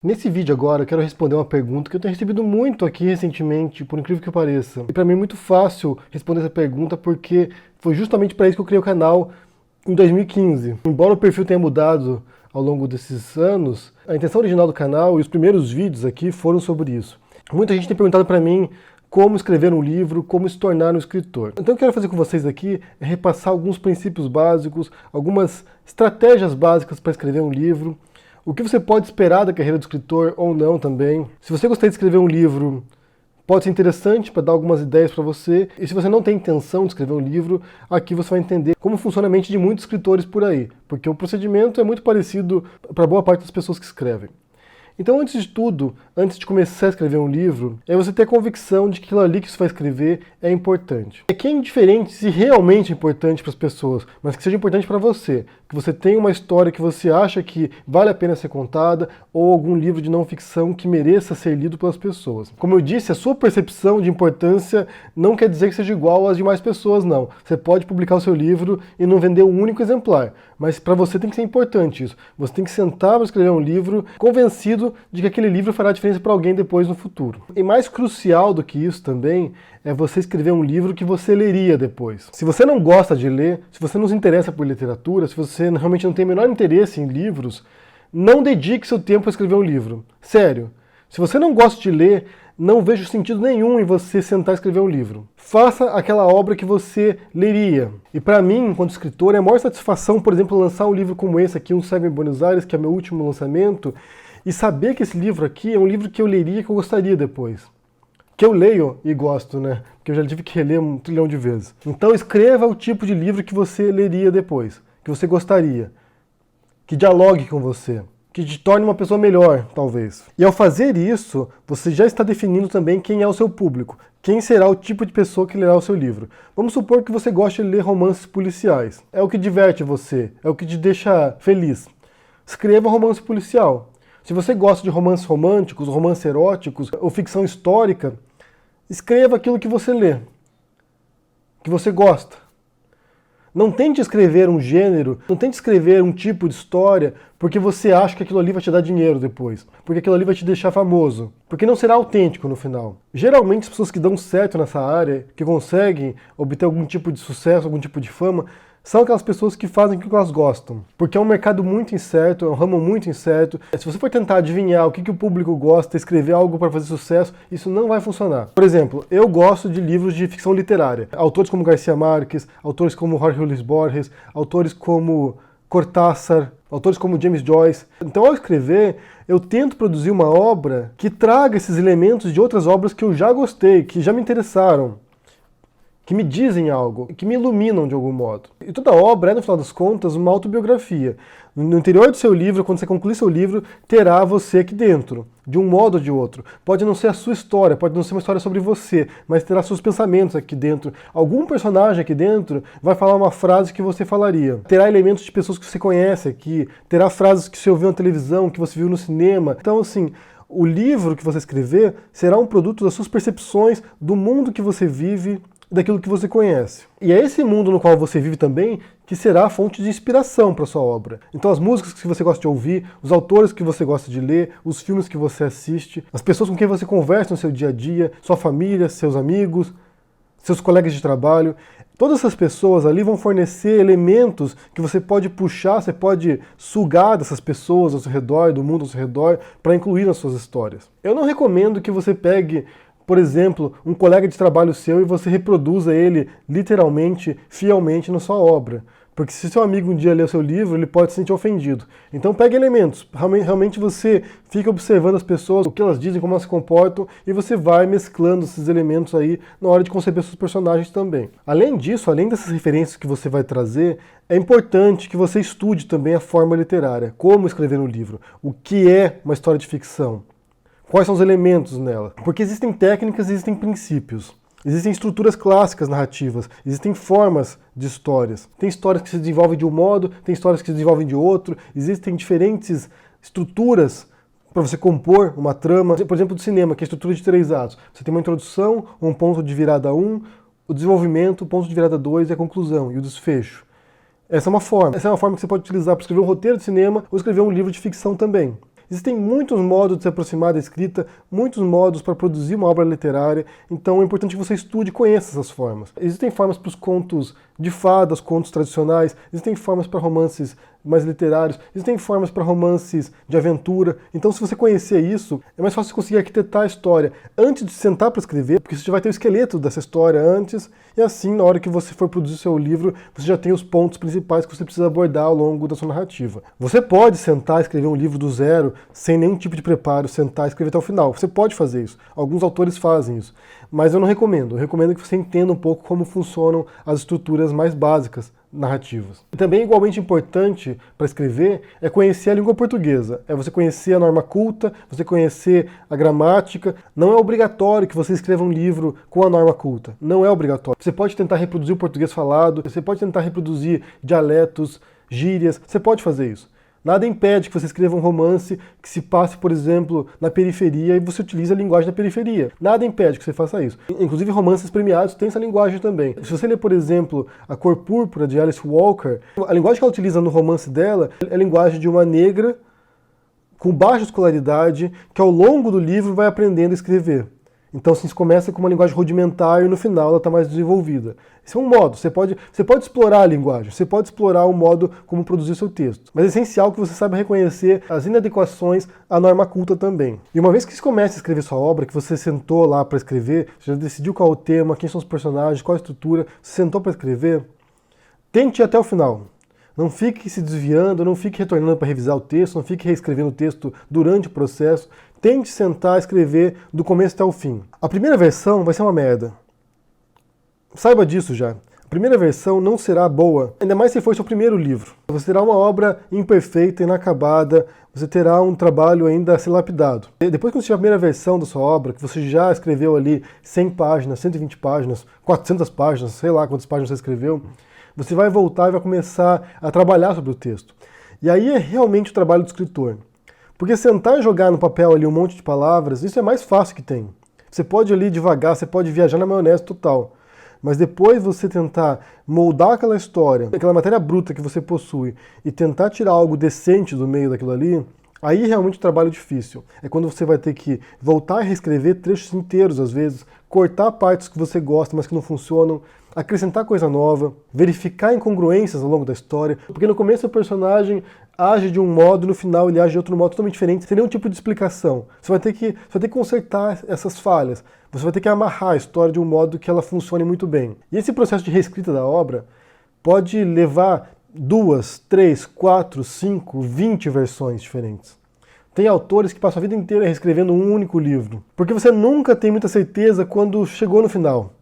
Nesse vídeo agora eu quero responder uma pergunta que eu tenho recebido muito aqui recentemente, por incrível que pareça. E para mim é muito fácil responder essa pergunta porque foi justamente para isso que eu criei o canal em 2015. Embora o perfil tenha mudado ao longo desses anos, a intenção original do canal e os primeiros vídeos aqui foram sobre isso. Muita gente tem perguntado para mim como escrever um livro, como se tornar um escritor. Então o que eu quero fazer com vocês aqui é repassar alguns princípios básicos, algumas estratégias básicas para escrever um livro, o que você pode esperar da carreira do escritor ou não também. Se você gostaria de escrever um livro, pode ser interessante para dar algumas ideias para você. E se você não tem intenção de escrever um livro, aqui você vai entender como funciona a mente de muitos escritores por aí. Porque o procedimento é muito parecido para boa parte das pessoas que escrevem. Então, antes de tudo, antes de começar a escrever um livro, é você ter a convicção de que aquilo ali que você vai escrever é importante. É que é indiferente se realmente é importante para as pessoas, mas que seja importante para você. Que você tenha uma história que você acha que vale a pena ser contada, ou algum livro de não ficção que mereça ser lido pelas pessoas. Como eu disse, a sua percepção de importância não quer dizer que seja igual às demais pessoas, não. Você pode publicar o seu livro e não vender um único exemplar, mas para você tem que ser importante isso. Você tem que sentar para escrever um livro convencido de que aquele livro fará diferença para alguém depois no futuro. E mais crucial do que isso também é você escrever um livro que você leria depois. Se você não gosta de ler, se você não se interessa por literatura, se você realmente não tem o menor interesse em livros, não dedique seu tempo a escrever um livro. Sério. Se você não gosta de ler, não vejo sentido nenhum em você sentar e escrever um livro. Faça aquela obra que você leria. E para mim, enquanto escritor, é a maior satisfação, por exemplo, lançar um livro como esse aqui, Um Cego em Buenos Aires, que é meu último lançamento, e saber que esse livro aqui é um livro que eu leria, que eu gostaria depois. Que eu leio e gosto, né? Porque eu já tive que reler um trilhão de vezes. Então escreva o tipo de livro que você leria depois, que você gostaria, que dialogue com você, que te torne uma pessoa melhor, talvez. E ao fazer isso, você já está definindo também quem é o seu público, quem será o tipo de pessoa que lerá o seu livro. Vamos supor que você goste de ler romances policiais. É o que diverte você, é o que te deixa feliz. Escreva romance policial. Se você gosta de romances românticos, romances eróticos ou ficção histórica, escreva aquilo que você lê, que você gosta. Não tente escrever um gênero, não tente escrever um tipo de história porque você acha que aquilo ali vai te dar dinheiro depois, porque aquilo ali vai te deixar famoso, porque não será autêntico no final. Geralmente as pessoas que dão certo nessa área, que conseguem obter algum tipo de sucesso, algum tipo de fama, são aquelas pessoas que fazem o que elas gostam. Porque é um mercado muito incerto, é um ramo muito incerto. Se você for tentar adivinhar o que o público gosta, escrever algo para fazer sucesso, isso não vai funcionar. Por exemplo, eu gosto de livros de ficção literária. Autores como Garcia Marques, autores como Jorge Luis Borges, autores como Cortázar, autores como James Joyce. Então, ao escrever, eu tento produzir uma obra que traga esses elementos de outras obras que eu já gostei, que já me interessaram, que me dizem algo, que me iluminam de algum modo. E toda obra é, no final das contas, uma autobiografia. No interior do seu livro, quando você concluir seu livro, terá você aqui dentro, de um modo ou de outro. Pode não ser a sua história, pode não ser uma história sobre você, mas terá seus pensamentos aqui dentro. Algum personagem aqui dentro vai falar uma frase que você falaria. Terá elementos de pessoas que você conhece aqui, terá frases que você ouviu na televisão, que você viu no cinema. Então, assim, o livro que você escrever será um produto das suas percepções, do mundo que você vive, daquilo que você conhece. E é esse mundo no qual você vive também que será a fonte de inspiração para sua obra. Então as músicas que você gosta de ouvir, os autores que você gosta de ler, os filmes que você assiste, as pessoas com quem você conversa no seu dia a dia, sua família, seus amigos, seus colegas de trabalho, todas essas pessoas ali vão fornecer elementos que você pode puxar, você pode sugar dessas pessoas ao seu redor, do mundo ao seu redor, para incluir nas suas histórias. Eu não recomendo que você pegue, por exemplo, um colega de trabalho seu e você reproduza ele literalmente, fielmente na sua obra. Porque se seu amigo um dia ler o seu livro, ele pode se sentir ofendido. Então pegue elementos. Realmente você fica observando as pessoas, o que elas dizem, como elas se comportam, e você vai mesclando esses elementos aí na hora de conceber seus personagens também. Além disso, além dessas referências que você vai trazer, é importante que você estude também a forma literária. Como escrever um livro. O que é uma história de ficção. Quais são os elementos nela? Porque existem técnicas e existem princípios. Existem estruturas clássicas narrativas, existem formas de histórias. Tem histórias que se desenvolvem de um modo, tem histórias que se desenvolvem de outro, existem diferentes estruturas para você compor uma trama. Por exemplo, do cinema, que é a estrutura de 3 atos. Você tem uma introdução, um ponto de virada 1, o desenvolvimento, o ponto de virada 2 e a conclusão, e o desfecho. Essa é uma forma. Essa é uma forma que você pode utilizar para escrever um roteiro de cinema ou escrever um livro de ficção também. Existem muitos modos de se aproximar da escrita, muitos modos para produzir uma obra literária, então é importante que você estude e conheça essas formas. Existem formas para os contos de fadas, contos tradicionais, existem formas para romances mais literários, existem formas para romances de aventura. Então, se você conhecer isso, é mais fácil conseguir arquitetar a história antes de sentar para escrever, porque você já vai ter o esqueleto dessa história antes, e assim, na hora que você for produzir seu livro, você já tem os pontos principais que você precisa abordar ao longo da sua narrativa. Você pode sentar e escrever um livro do zero, sem nenhum tipo de preparo, sentar e escrever até o final. Você pode fazer isso. Alguns autores fazem isso. Mas eu não recomendo. Eu recomendo que você entenda um pouco como funcionam as estruturas mais básicas narrativas. E também igualmente importante para escrever é conhecer a língua portuguesa. É você conhecer a norma culta, você conhecer a gramática. Não é obrigatório que você escreva um livro com a norma culta. Não é obrigatório. Você pode tentar reproduzir o português falado, você pode tentar reproduzir dialetos, gírias, você pode fazer isso. Nada impede que você escreva um romance que se passe, por exemplo, na periferia e você utilize a linguagem da periferia. Nada impede que você faça isso. Inclusive, romances premiados têm essa linguagem também. Se você ler, por exemplo, A Cor Púrpura, de Alice Walker, a linguagem que ela utiliza no romance dela é a linguagem de uma negra com baixa escolaridade que, ao longo do livro, vai aprendendo a escrever. Então, assim, começa com uma linguagem rudimentar e no final ela está mais desenvolvida. Esse é um modo, você pode explorar a linguagem, você pode explorar o modo como produzir seu texto. Mas é essencial que você saiba reconhecer as inadequações à norma culta também. E uma vez que você começa a escrever sua obra, que você sentou lá para escrever, já decidiu qual é o tema, quem são os personagens, qual a estrutura, você sentou para escrever, tente ir até o final. Não fique se desviando, não fique retornando para revisar o texto, não fique reescrevendo o texto durante o processo. Tente sentar e escrever do começo até o fim. A primeira versão vai ser uma merda. Saiba disso já. A primeira versão não será boa, ainda mais se for seu primeiro livro. Você terá uma obra imperfeita, inacabada, você terá um trabalho ainda a ser lapidado. Depois que você tiver a primeira versão da sua obra, que você já escreveu ali 100 páginas, 120 páginas, 400 páginas, sei lá quantas páginas você escreveu, você vai voltar e vai começar a trabalhar sobre o texto. E aí é realmente o trabalho do escritor. Porque sentar e jogar no papel ali um monte de palavras, isso é mais fácil que tem. Você pode ir ali devagar, você pode viajar na maionese total. Mas depois você tentar moldar aquela história, aquela matéria bruta que você possui, e tentar tirar algo decente do meio daquilo ali, aí realmente o trabalho é difícil. É quando você vai ter que voltar a reescrever trechos inteiros, às vezes, cortar partes que você gosta, mas que não funcionam, acrescentar coisa nova, verificar incongruências ao longo da história, porque no começo o personagem age de um modo, no final ele age de outro modo totalmente diferente, sem nenhum tipo de explicação. Você vai ter que consertar essas falhas, você vai ter que amarrar a história de um modo que ela funcione muito bem. E esse processo de reescrita da obra pode levar 2, 3, 4, 5, 20 versões diferentes. Tem autores que passam a vida inteira reescrevendo um único livro, porque você nunca tem muita certeza quando chegou no final.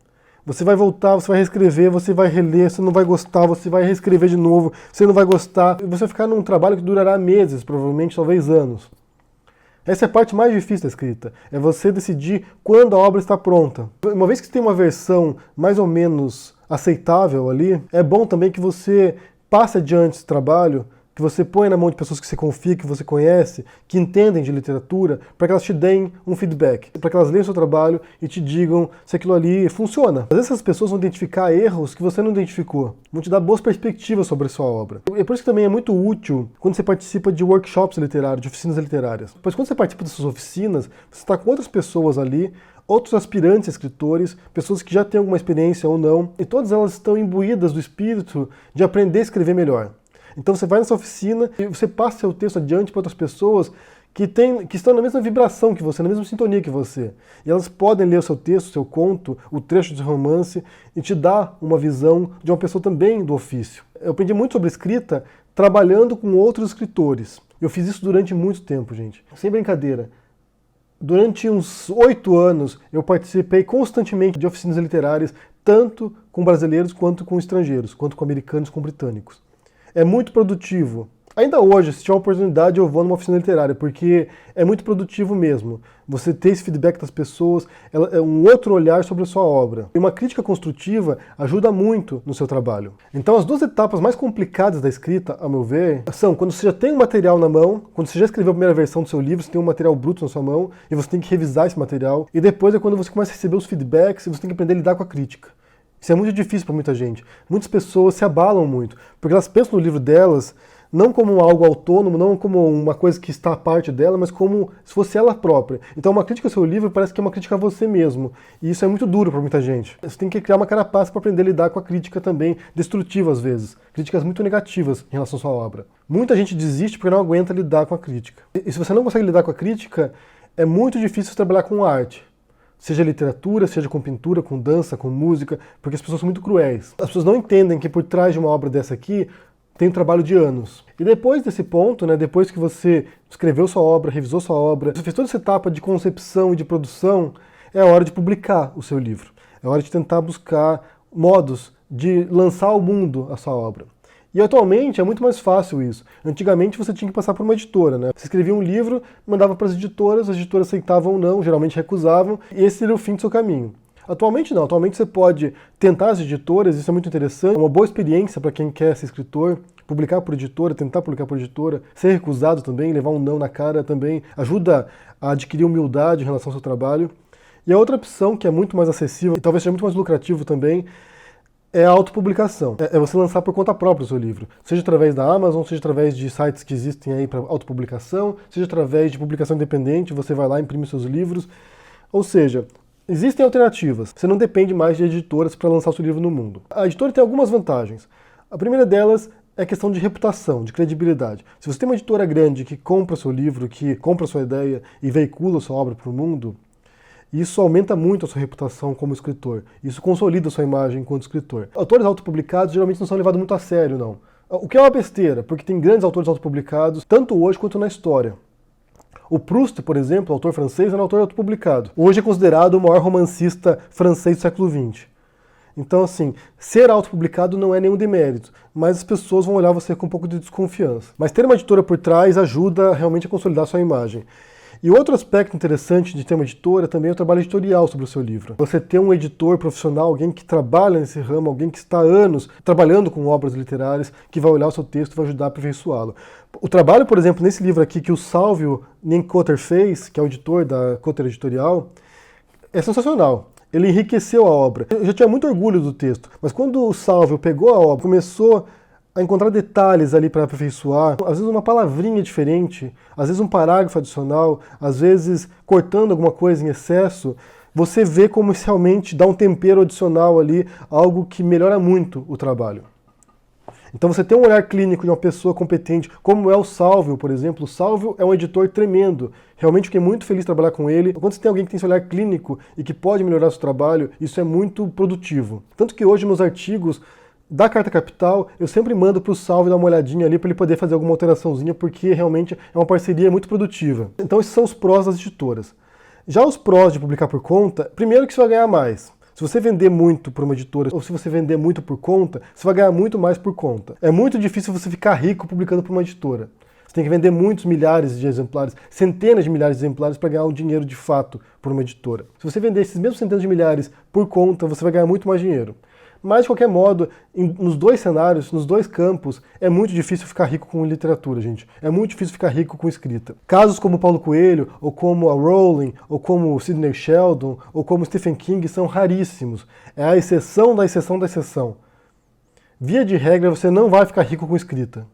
Você vai voltar, você vai reescrever, você vai reler, você não vai gostar, você vai reescrever de novo, você não vai gostar. Você vai ficar num trabalho que durará meses, provavelmente, talvez anos. Essa é a parte mais difícil da escrita, é você decidir quando a obra está pronta. Uma vez que você tem uma versão mais ou menos aceitável ali, é bom também que você passe adiante esse trabalho, que você põe na mão de pessoas que você confia, que você conhece, que entendem de literatura, para que elas te deem um feedback, para que elas leiam o seu trabalho e te digam se aquilo ali funciona. Às vezes essas pessoas vão identificar erros que você não identificou, vão te dar boas perspectivas sobre a sua obra. É por isso que também é muito útil quando você participa de workshops literários, de oficinas literárias. Pois quando você participa dessas oficinas, você está com outras pessoas ali, outros aspirantes escritores, pessoas que já têm alguma experiência ou não, e todas elas estão imbuídas do espírito de aprender a escrever melhor. Então você vai nessa oficina e você passa seu texto adiante para outras pessoas que estão na mesma vibração que você, na mesma sintonia que você. E elas podem ler o seu texto, o seu conto, o trecho de romance e te dar uma visão de uma pessoa também do ofício. Eu aprendi muito sobre escrita trabalhando com outros escritores. Eu fiz isso durante muito tempo, gente. Sem brincadeira. Durante uns 8 anos eu participei constantemente de oficinas literárias, tanto com brasileiros quanto com estrangeiros, quanto com americanos, com britânicos. É muito produtivo. Ainda hoje, se tiver uma oportunidade, eu vou numa oficina literária, porque é muito produtivo mesmo. Você ter esse feedback das pessoas, é um outro olhar sobre a sua obra. E uma crítica construtiva ajuda muito no seu trabalho. Então as duas etapas mais complicadas da escrita, a meu ver, são quando você já tem um material na mão, quando você já escreveu a primeira versão do seu livro, você tem um material bruto na sua mão, e você tem que revisar esse material. E depois é quando você começa a receber os feedbacks e você tem que aprender a lidar com a crítica. Isso é muito difícil para muita gente. Muitas pessoas se abalam muito, porque elas pensam no livro delas não como algo autônomo, não como uma coisa que está à parte dela, mas como se fosse ela própria. Então uma crítica ao seu livro parece que é uma crítica a você mesmo, e isso é muito duro para muita gente. Você tem que criar uma carapaça para aprender a lidar com a crítica também, destrutiva às vezes, críticas muito negativas em relação à sua obra. Muita gente desiste porque não aguenta lidar com a crítica. E se você não consegue lidar com a crítica, é muito difícil trabalhar com arte. Seja literatura, seja com pintura, com dança, com música, porque as pessoas são muito cruéis. As pessoas não entendem que por trás de uma obra dessa aqui tem um trabalho de anos. E depois desse ponto, né, depois que você escreveu sua obra, revisou sua obra, você fez toda essa etapa de concepção e de produção, é a hora de publicar o seu livro. É a hora de tentar buscar modos de lançar ao mundo a sua obra. E atualmente é muito mais fácil isso. Antigamente você tinha que passar por uma editora, né? Você escrevia um livro, mandava para as editoras aceitavam ou não, geralmente recusavam, e esse seria o fim do seu caminho. Atualmente não, atualmente você pode tentar as editoras, isso é muito interessante, é uma boa experiência para quem quer ser escritor, publicar por editora, tentar publicar por editora, ser recusado também, levar um não na cara também, ajuda a adquirir humildade em relação ao seu trabalho. E a outra opção, que é muito mais acessível e talvez seja muito mais lucrativo também, é a autopublicação. É você lançar por conta própria o seu livro. Seja através da Amazon, seja através de sites que existem aí para autopublicação, seja através de publicação independente, você vai lá e imprime seus livros. Ou seja, existem alternativas. Você não depende mais de editoras para lançar o seu livro no mundo. A editora tem algumas vantagens. A primeira delas é a questão de reputação, de credibilidade. Se você tem uma editora grande que compra o seu livro, que compra a sua ideia e veicula a sua obra para o mundo, isso aumenta muito a sua reputação como escritor. Isso consolida a sua imagem enquanto escritor. Autores autopublicados geralmente não são levados muito a sério, não. O que é uma besteira, porque tem grandes autores autopublicados, tanto hoje quanto na história. O Proust, por exemplo, autor francês, era um autor autopublicado. Hoje é considerado o maior romancista francês do século XX. Então, assim, ser autopublicado não é nenhum demérito, mas as pessoas vão olhar você com um pouco de desconfiança. Mas ter uma editora por trás ajuda realmente a consolidar a sua imagem. E outro aspecto interessante de ter uma editora também é o trabalho editorial sobre o seu livro. Você ter um editor profissional, alguém que trabalha nesse ramo, alguém que está há anos trabalhando com obras literárias, que vai olhar o seu texto e vai ajudar a aperfeiçoá-lo. O trabalho, por exemplo, nesse livro aqui que o Salvio Nencotter fez, que é o editor da Cotter Editorial, é sensacional. Ele enriqueceu a obra. Eu já tinha muito orgulho do texto, mas quando o Salvio pegou a obra, começou a encontrar detalhes ali para aperfeiçoar, às vezes uma palavrinha diferente, às vezes um parágrafo adicional, às vezes cortando alguma coisa em excesso, você vê como isso realmente dá um tempero adicional ali, algo que melhora muito o trabalho. Então você tem um olhar clínico de uma pessoa competente, como é o Salvio, por exemplo. O Salvio é um editor tremendo. Realmente fiquei muito feliz de trabalhar com ele. Quando você tem alguém que tem esse olhar clínico e que pode melhorar o seu trabalho, isso é muito produtivo. Tanto que hoje meus artigos da Carta Capital, eu sempre mando para o Salvio dar uma olhadinha ali para ele poder fazer alguma alteraçãozinha, porque realmente é uma parceria muito produtiva. Então esses são os prós das editoras. Já os prós de publicar por conta, primeiro que você vai ganhar mais. Se você vender muito por uma editora, ou se você vender muito por conta, você vai ganhar muito mais por conta. É muito difícil você ficar rico publicando por uma editora. Você tem que vender muitos milhares de exemplares, centenas de milhares de exemplares para ganhar o dinheiro de fato por uma editora. Se você vender esses mesmos centenas de milhares por conta, você vai ganhar muito mais dinheiro. Mas, de qualquer modo, nos dois cenários, nos dois campos, é muito difícil ficar rico com literatura, gente. É muito difícil ficar rico com escrita. Casos como Paulo Coelho, ou como a Rowling, ou como Sidney Sheldon, ou como Stephen King são raríssimos. É a exceção da exceção da exceção. Via de regra, você não vai ficar rico com escrita.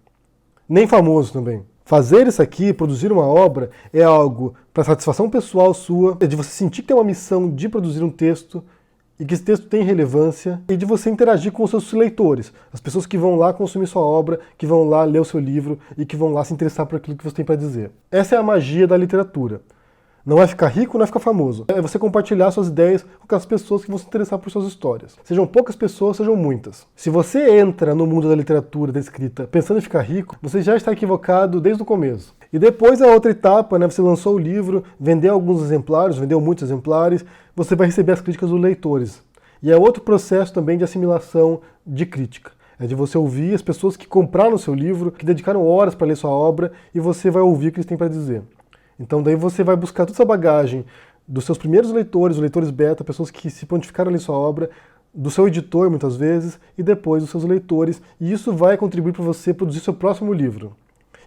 Nem famoso também. Fazer isso aqui, produzir uma obra, é algo para satisfação pessoal sua, é de você sentir que tem uma missão de produzir um texto, e que esse texto tem relevância, e de você interagir com os seus leitores, as pessoas que vão lá consumir sua obra, que vão lá ler o seu livro e que vão lá se interessar por aquilo que você tem para dizer. Essa é a magia da literatura. Não é ficar rico, não é ficar famoso. É você compartilhar suas ideias com aquelas pessoas que vão se interessar por suas histórias. Sejam poucas pessoas, sejam muitas. Se você entra no mundo da literatura, da escrita, pensando em ficar rico, você já está equivocado desde o começo. E depois a outra etapa, né, você lançou o livro, vendeu alguns exemplares, vendeu muitos exemplares, você vai receber as críticas dos leitores. E é outro processo também de assimilação de crítica. É de você ouvir as pessoas que compraram o seu livro, que dedicaram horas para ler sua obra, e você vai ouvir o que eles têm para dizer. Então daí você vai buscar toda essa bagagem dos seus primeiros leitores, os leitores beta, pessoas que se pontificaram ali sua obra, do seu editor muitas vezes, e depois dos seus leitores, e isso vai contribuir para você produzir seu próximo livro.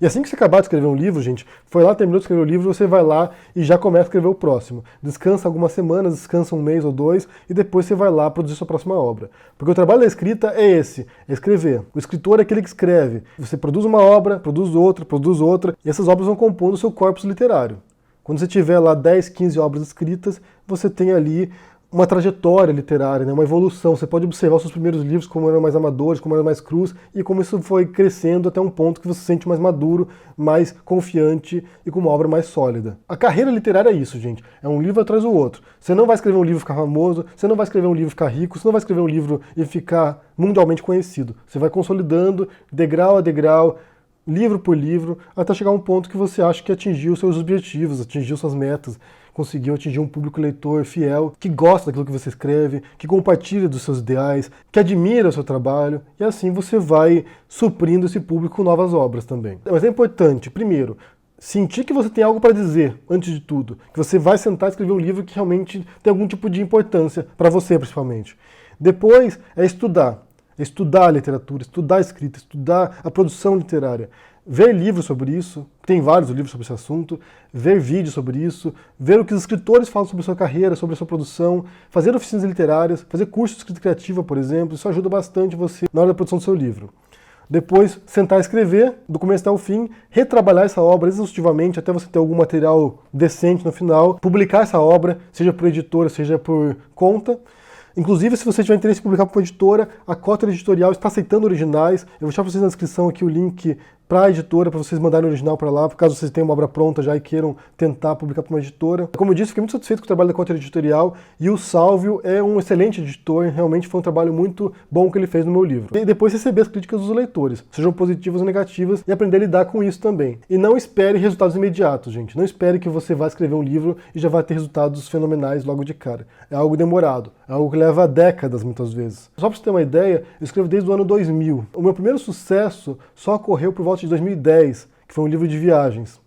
E assim que você acabar de escrever um livro, gente, foi lá, terminou de escrever o livro, você vai lá e já começa a escrever o próximo. Descansa algumas semanas, descansa um mês ou dois, e depois você vai lá produzir sua próxima obra. Porque o trabalho da escrita é esse, é escrever. O escritor é aquele que escreve. Você produz uma obra, produz outra, e essas obras vão compondo o seu corpus literário. Quando você tiver lá 10, 15 obras escritas, você tem ali uma trajetória literária, né? Uma evolução. Você pode observar os seus primeiros livros, como eram mais amadores, como eram mais crus, e como isso foi crescendo até um ponto que você se sente mais maduro, mais confiante e com uma obra mais sólida. A carreira literária é isso, gente. É um livro atrás do outro. Você não vai escrever um livro e ficar famoso, você não vai escrever um livro e ficar rico, você não vai escrever um livro e ficar mundialmente conhecido. Você vai consolidando, degrau a degrau, livro por livro, até chegar a um ponto que você acha que atingiu seus objetivos, atingiu suas metas, conseguiu atingir um público leitor fiel, que gosta daquilo que você escreve, que compartilha dos seus ideais, que admira o seu trabalho, e assim você vai suprindo esse público com novas obras também. Mas é importante, primeiro, sentir que você tem algo para dizer, antes de tudo, que você vai sentar e escrever um livro que realmente tem algum tipo de importância, para você principalmente. Depois é estudar a literatura, estudar a escrita, estudar a produção literária, ver livros sobre isso, tem vários livros sobre esse assunto, ver vídeos sobre isso, ver o que os escritores falam sobre a sua carreira, sobre a sua produção, fazer oficinas literárias, fazer cursos de escrita criativa, por exemplo, isso ajuda bastante você na hora da produção do seu livro. Depois, sentar e escrever, do começo até o fim, retrabalhar essa obra exaustivamente até você ter algum material decente no final, publicar essa obra, seja por editora, seja por conta. Inclusive, se você tiver interesse em publicar para uma editora, a Cotter Editorial está aceitando originais. Eu vou deixar para vocês na descrição aqui o link para a editora, para vocês mandarem o original para lá, caso vocês tenham uma obra pronta já e queiram tentar publicar para uma editora. Como eu disse, fiquei muito satisfeito com o trabalho da Cotter Editorial, e o Salvio é um excelente editor, realmente foi um trabalho muito bom que ele fez no meu livro. E depois receber as críticas dos leitores, sejam positivas ou negativas, e aprender a lidar com isso também. E não espere resultados imediatos, gente. Não espere que você vai escrever um livro e já vai ter resultados fenomenais logo de cara. É algo demorado, é algo que leva décadas muitas vezes. Só para você ter uma ideia, eu escrevo desde o ano 2000. O meu primeiro sucesso só ocorreu por volta de 2010, que foi um livro de viagens.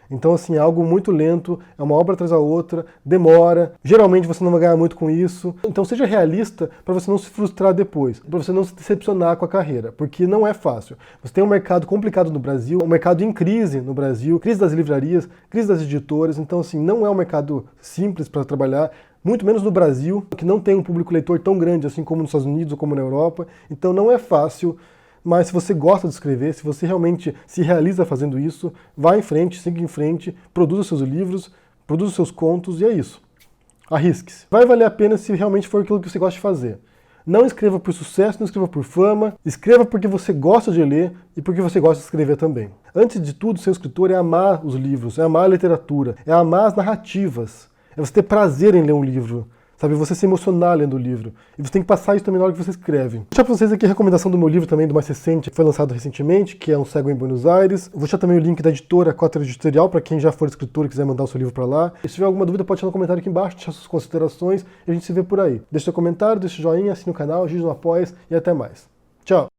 Então, assim, é algo muito lento, é uma obra atrás da outra, demora, geralmente você não vai ganhar muito com isso. Então seja realista para você não se frustrar depois, para você não se decepcionar com a carreira, porque não é fácil. Você tem um mercado complicado no Brasil, um mercado em crise no Brasil, crise das livrarias, crise das editoras, então assim, não é um mercado simples para trabalhar, muito menos no Brasil, que não tem um público leitor tão grande assim como nos Estados Unidos ou como na Europa, então não é fácil. Mas se você gosta de escrever, se você realmente se realiza fazendo isso, vá em frente, siga em frente, produza seus livros, produza seus contos, e é isso. Arrisque-se. Vai valer a pena se realmente for aquilo que você gosta de fazer. Não escreva por sucesso, não escreva por fama, escreva porque você gosta de ler e porque você gosta de escrever também. Antes de tudo, ser escritor é amar os livros, é amar a literatura, é amar as narrativas, é você ter prazer em ler um livro. Sabe, você se emocionar lendo o livro. E você tem que passar isso também na hora que você escreve. Vou deixar para vocês aqui a recomendação do meu livro também, do mais recente, que foi lançado recentemente, que é Um Cego em Buenos Aires. Vou deixar também o link da editora Cotter Editorial, para quem já for escritor e quiser mandar o seu livro para lá. E se tiver alguma dúvida, pode deixar no comentário aqui embaixo, deixar suas considerações, e a gente se vê por aí. Deixa seu comentário, deixa o joinha, assine o canal, ajude no Apoia, e até mais. Tchau!